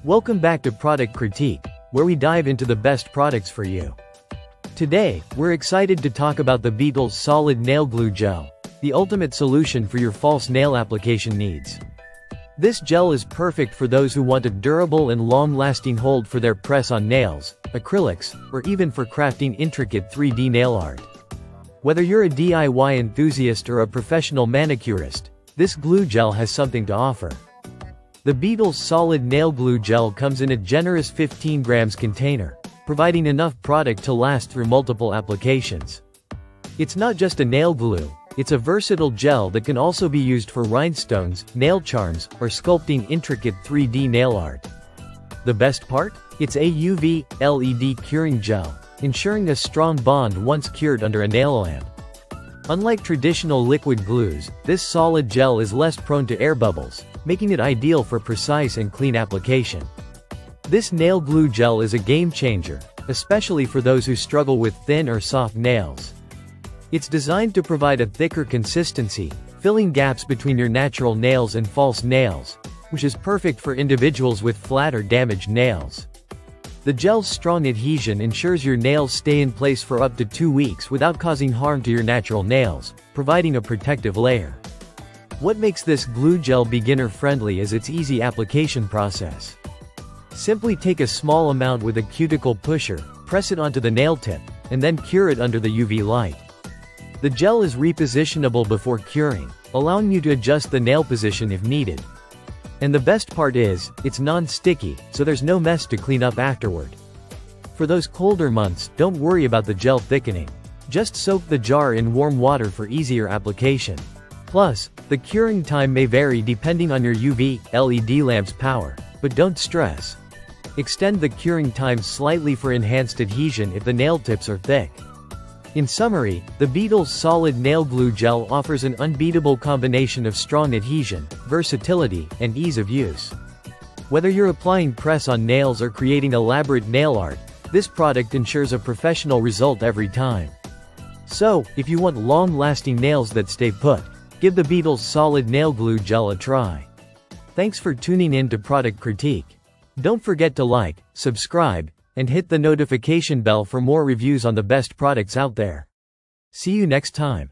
Welcome back to Product Critique, where we dive into the best products for you. Today, we're excited to talk about the Beetles Solid Nail Glue Gel, the ultimate solution for your false nail application needs. This gel is perfect for those who want a durable and long-lasting hold for their press-on nails, acrylics, or even for crafting intricate 3D nail art. Whether you're a DIY enthusiast or a professional manicurist, this glue gel has something to offer. The Beetles Solid Nail Glue Gel comes in a generous 15 grams container, providing enough product to last through multiple applications. It's not just a nail glue, it's a versatile gel that can also be used for rhinestones, nail charms, or sculpting intricate 3D nail art. The best part? It's a UV LED curing gel, ensuring a strong bond once cured under a nail lamp. Unlike traditional liquid glues, this solid gel is less prone to air bubbles, making it ideal for precise and clean application. This nail glue gel is a game changer, especially for those who struggle with thin or soft nails. It's designed to provide a thicker consistency, filling gaps between your natural nails and false nails, which is perfect for individuals with flat or damaged nails. The gel's strong adhesion ensures your nails stay in place for up to 2 weeks without causing harm to your natural nails, providing a protective layer. What makes this glue gel beginner-friendly is its easy application process. Simply take a small amount with a cuticle pusher, press it onto the nail tip, and then cure it under the UV light. The gel is repositionable before curing, allowing you to adjust the nail position if needed. And the best part is, it's non-sticky, so there's no mess to clean up afterward. For those colder months, don't worry about the gel thickening. Just soak the jar in warm water for easier application. Plus, the curing time may vary depending on your UV LED lamp's power, but don't stress. Extend the curing time slightly for enhanced adhesion if the nail tips are thick. In summary, the Beetles Solid Nail Glue Gel offers an unbeatable combination of strong adhesion, versatility, and ease of use. Whether you're applying press-on nails or creating elaborate nail art, this product ensures a professional result every time. So, if you want long-lasting nails that stay put, give the Beetles Solid Nail Glue Gel a try. Thanks for tuning in to Product Critique. Don't forget to like, subscribe, and hit the notification bell for more reviews on the best products out there. See you next time.